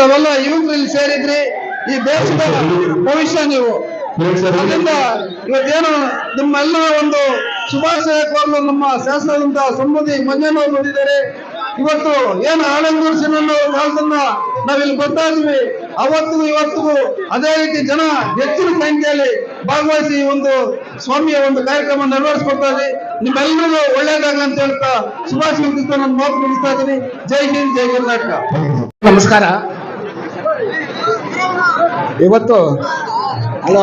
ತಾವೆಲ್ಲ ಯುವಕರು ಇಲ್ಲಿ ಸೇರಿದ್ರಿ. ಈ ದೇಶದ ಭವಿಷ್ಯ ನೀವು. ಅದರಿಂದ ಇವತ್ತೇನು ನಿಮ್ಮೆಲ್ಲ ಒಂದು ಶುಭಾಶಯ ಕೋರಲು ನಮ್ಮ ಶಾಸಕರಾದಂತ ಸಂಬಂಧಿ ಮಂಜಣ್ಣವರು ಬಂದಿದ್ದಾರೆ. ಇವತ್ತು ಏನು ಆನಂದೂರು ಸಿನಿಮಾ ಕಾಲದನ್ನ ನಾವಿಲ್ಲಿ ಬರ್ತಾ ಇದ್ವಿ, ಅವತ್ತಿಗೂ ಇವತ್ತಿಗೂ ಅದೇ ರೀತಿ ಜನ ಹೆಚ್ಚಿನ ಸಂಖ್ಯೆಯಲ್ಲಿ ಭಾಗವಹಿಸಿ ಒಂದು ಸ್ವಾಮಿಯ ಒಂದು ಕಾರ್ಯಕ್ರಮ ನೆರವೇರಿಸ್ಕೊಡ್ತಾ ಇದ್ವಿ. ನಿಮ್ಮೆಲ್ಲರಿಗೂ ಒಳ್ಳೇದಾಗಲಿ ಅಂತ ಹೇಳ್ತಾ ಶುಭಾಶಯ ನಾನು ಮಾತು ಮುಗಿಸ್ತಾ ಇದ್ದೀನಿ. ಜೈ ಹಿಂದ್, ಜೈ ಕರ್ನಾಟಕ. ನಮಸ್ಕಾರ. ಇವತ್ತು ಹಲೋ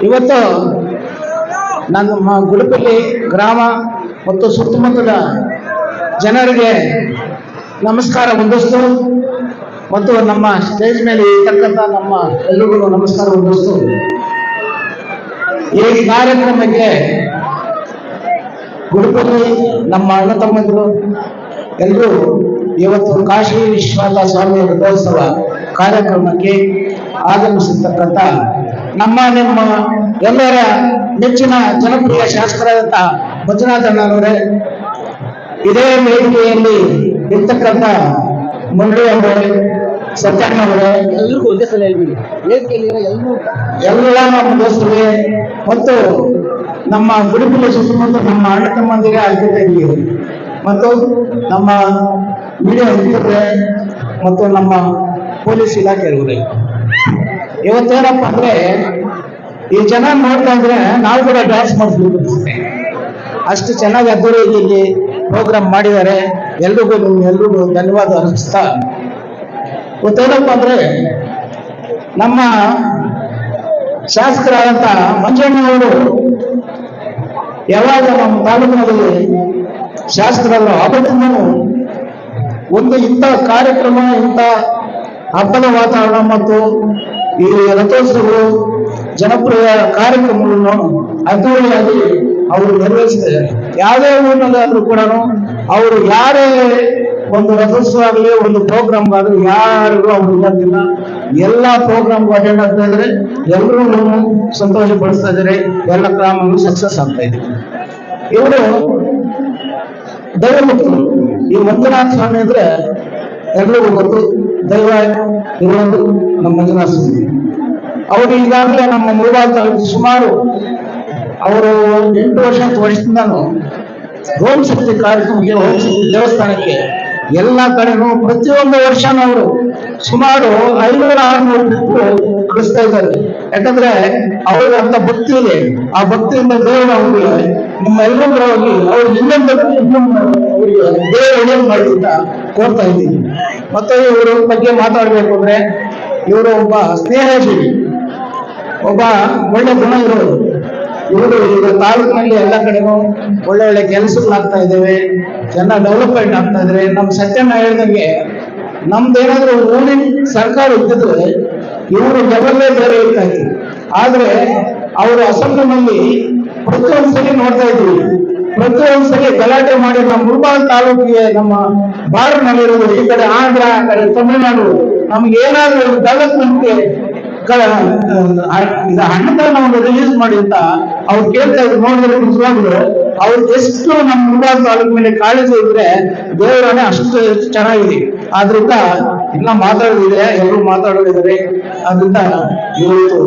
ಇವತ್ತು ನಮ್ಮ ಗುಡುಪಲ್ಲಿ ಗ್ರಾಮ ಮತ್ತು ಸುತ್ತಮುತ್ತಲ ಜನರಿಗೆ ನಮಸ್ಕಾರ ಮುಂದಿಸ್ತು ಮತ್ತು ನಮ್ಮ ಸ್ಟೇಜ್ ಮೇಲೆ ಇರ್ತಕ್ಕಂಥ ನಮ್ಮ ಎಲ್ಲರಿಗೂ ನಮಸ್ಕಾರ ಮುಂದಿಸ್ತು. ಈ ಕಾರ್ಯಕ್ರಮಕ್ಕೆ ಗುಡುಪಲ್ಲಿ ನಮ್ಮ ಅಣ್ಣ ತಮ್ಮಂದಿರು ಎಲ್ಲರೂ ಇವತ್ತು ಕಾಶಿ ವಿಶ್ವನಾಥ ಸ್ವಾಮಿ ರಥೋತ್ಸವ ಕಾರ್ಯಕ್ರಮಕ್ಕೆ ಆಗಮಿಸಿರ್ತಕ್ಕಂಥ ನಮ್ಮ ಎಲ್ಲರ ನೆಚ್ಚಿನ ಜನಪ್ರಿಯ ಶಾಸಕರಾದಂಥ ಮಂಜುನಾಥ ಅಣ್ಣನವರೇ, ಇದೇ ವೇದಿಕೆಯಲ್ಲಿ ಇರ್ತಕ್ಕಂಥ ಮಂಡ್ಯ ಅವರೇ, ಸತ್ಯಣ್ಣವರೇ, ಎಲ್ಲರಿಗೂ ಒಂದೇ ಸಲ ಹೇಳ್ಬಿಡಿ, ವೇದಿಕೆಯಲ್ಲಿ ಎಲ್ಲ ನಮ್ಮ ದೋಸ್ತರಿಗೆ ಮತ್ತು ನಮ್ಮ ಗುಡುಪಲ್ಲಿ ಸುತ್ತಮುತ್ತ ನಮ್ಮ ಅಣ್ಣ ತಮ್ಮಂದಿಗೆ ಆದ್ಯತೆ ಇದೆ ಮತ್ತು ನಮ್ಮ ಮೀಡಿಯಾ ಮಿತ್ರರೇ ಮತ್ತು ನಮ್ಮ ಪೊಲೀಸ್ ಇಲಾಖೆಯವರೇ, ಇವತ್ತೇನಪ್ಪ ಅಂದ್ರೆ ಈ ಜನ ನೋಡ್ತಾ ಇದ್ರೆ ನಾವು ಕೂಡ ಡ್ಯಾನ್ಸ್ ಮಾಡಿಸ್ಬೇಕು ಅಷ್ಟು ಚೆನ್ನಾಗಿ ಅದ್ದೂರಿ ಇಲ್ಲಿ ಪ್ರೋಗ್ರಾಮ್ ಮಾಡಿದ್ದಾರೆ. ಎಲ್ರಿಗೂ ಧನ್ಯವಾದ ಅರ್ಪಿಸ್ತಾ, ಇವತ್ತೇನಪ್ಪ ಅಂದ್ರೆ ನಮ್ಮ ಶಾಸಕರಾದಂತ ಮಂಜಣ್ಣವರು ಯಾವಾಗ ನಮ್ಮ ತಾಲೂಕಿನಲ್ಲಿ ಶಾಸಕರಲ್ಲ ಆವತ್ತಿಂದನೂ ಒಂದು ಇಂಥ ಕಾರ್ಯಕ್ರಮ, ಇಂಥ ಹಬ್ಬದ ವಾತಾವರಣ ಮತ್ತು ಈ ರಥೋತ್ಸವಗಳು ಜನಪ್ರಿಯ ಕಾರ್ಯಕ್ರಮಗಳನ್ನು ಅದ್ದೂರಿಯಾಗಿ ಅವರು ನಿರ್ವಹಿಸಿದ್ದಾರೆ. ಯಾವುದೇ ಊರಿನಲ್ಲಾದ್ರೂ ಕೂಡ ಅವರು ಯಾರೇ ಒಂದು ರಥೋತ್ಸವ ಆಗಲಿ ಒಂದು ಪ್ರೋಗ್ರಾಮ್ ಆಗಲಿ ಯಾರಿಗೂ ಅವ್ರು ಇರೋದಿಲ್ಲ. ಎಲ್ಲ ಪ್ರೋಗ್ರಾಮ್ಗೂ ಅಟೆಂಡ್ ಆಗ್ತಾ ಇದ್ದಾರೆ, ಎಲ್ಲರೂ ಸಂತೋಷ ಪಡಿಸ್ತಾ ಇದ್ದಾರೆ, ಎಲ್ಲ ಗ್ರಾಮಗಳು ಸಕ್ಸಸ್ ಆಗ್ತಾ ಇದೆ. ಇವರು ದೈವಭಕ್ತರು. ಈ ಮಂಜುನಾಥ ಸ್ವಾಮಿ ಅಂದ್ರೆ ಎಲ್ಲರಿಗೂ ಗೊತ್ತು, ದೈವ ಇರೋದು ನಮ್ಮ ಮಂಜುನಾಥ ಸ್ವಾಮಿ. ಅವರು ಈಗಾಗಲೇ ನಮ್ಮ ಮುಳಬಾಲ್ ತಾಲೂಕು ಸುಮಾರು ಅವರು 8 ವರ್ಷದಿಂದನೂ ಓಂ ಶಕ್ತಿ ಕಾರ್ಯಕ್ರಮಕ್ಕೆ, ಓಂ ಶಕ್ತಿ ದೇವಸ್ಥಾನಕ್ಕೆ ಎಲ್ಲ ಕಡೆನೂ ಪ್ರತಿಯೊಂದು ವರ್ಷನೂ ಅವರು ಸುಮಾರು 500-600 ಟ್ರಿಪ್ ಕಳಿಸ್ತಾ ಇದ್ದಾರೆ. ಯಾಕಂದ್ರೆ ಅವ್ರಿಗೆ ಅಂತ ಭಕ್ತಿ ಇದೆ. ಆ ಭಕ್ತಿಯಿಂದ ದೇವರು ಅವ್ರಿಗೆ ನಿಮ್ಮ ಎಲ್ಲರೂ ಹೋಗಿ ಅವ್ರು ಇನ್ನೊಂದು ಅವರಿಗೆ ದೇವರು ಒಳ್ಳೆಯ ಮಾಡಿ ಅಂತ ಕೋರ್ತಾ ಇದ್ದೀನಿ. ಮತ್ತೆ ಇವರು ಬಗ್ಗೆ ಮಾತಾಡ್ಬೇಕು ಅಂದ್ರೆ ಇವರು ಒಬ್ಬ ಸ್ನೇಹಜೀವಿ, ಒಬ್ಬ ಒಳ್ಳೆ ಗುಣ ಇರೋರು. ಇವರು ಈಗ ತಾಲೂಕಿನಲ್ಲಿ ಎಲ್ಲ ಕಡೆನೂ ಒಳ್ಳೆ ಕೆಲಸಗಳಾಗ್ತಾ ಇದ್ದೇವೆ, ಚೆನ್ನಾಗಿ ಡೆವಲಪ್ಮೆಂಟ್ ಆಗ್ತಾ ಇದ್ದಾರೆ. ನಮ್ಮ ಸತ್ಯಣ್ಣ ಹೇಳ್ದಂಗೆ ನಮ್ದೇನಾದ್ರೂ ಊರಿನ ಸರ್ಕಾರ ಇದ್ದಿದ್ರೆ ಇವರು ಲೆವೆಲ್ಲೇ ಬೇರೆ ಇರ್ತಾ ಇದ್ರು. ಆದ್ರೆ ಅವರು ಅಸೆಂಬ್ಲಿನಲ್ಲಿ ಪ್ರತಿಯೊಂದ್ಸಲಿ ನೋಡ್ತಾ ಇದ್ದೀವಿ, ಪ್ರತಿಯೊಂದ್ಸಲಿ ಗಲಾಟೆ ಮಾಡಿ ನಮ್ಮ ಮುಳಬಾಲ್ ತಾಲೂಕಿಗೆ, ನಮ್ಮ ಬಾರ್ನಲ್ಲಿರೋದು ಈ ಕಡೆ ಆಂಧ್ರ, ಆ ಕಡೆ ತಮಿಳುನಾಡು, ನಮ್ಗೆ ಏನಾದ್ರೂ ಡೆವಲಪ್ಮೆಂಟ್ಗೆ ಇದು ಹಣವನ್ನು ರಿಲೀಸ್ ಮಾಡಿ ಅಂತ ಅವ್ರು ಕೇಳ್ತಾ ಇದ್ರು. ನೋಡಿದ್ರೆ ನಿಜವಾಗ್ಲು ಅವ್ರು ಎಷ್ಟು ನಮ್ಮ ಮುಳಬಾಲ್ ತಾಲೂಕು ಮೇಲೆ ಕಾಳಜಿ ಇದ್ರೆ ದೇವರನ್ನೇ ಅಷ್ಟು ಚೆನ್ನಾಗಿದೆ. ಆದ್ರಿಂದ ಎಲ್ಲ ಮಾತಾಡೋದಿದೆ, ಎಲ್ಲರೂ ಮಾತಾಡೋದಿದ್ದಾರೆ. ಆದ್ರಿಂದ ಇವತ್ತು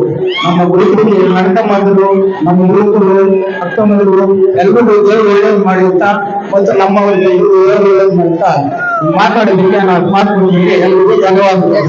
ನಮ್ಮ ಗುರುಗಳಿಗೆ ನಾಟಕ ಮಾಡಿದ್ರು, ನಮ್ಮ ಗುರುಗಳು ಅಕ್ಕಮಂದಿರು ಎಲ್ಲರಿಗೂ ದೇವರು ಒಳ್ಳೇದು ಮಾಡಿ ಅಂತ ಮತ್ತು ನಮ್ಮವರಿಗೆ ಇವರು ಒಳ್ಳೇದು ಅಂತ ಮಾತಾಡೋದಕ್ಕೆ, ನಾವು ಮಾತುಗಳಿಗೆ ಎಲ್ಲರಿಗೂ ಧನ್ಯವಾದಗಳು.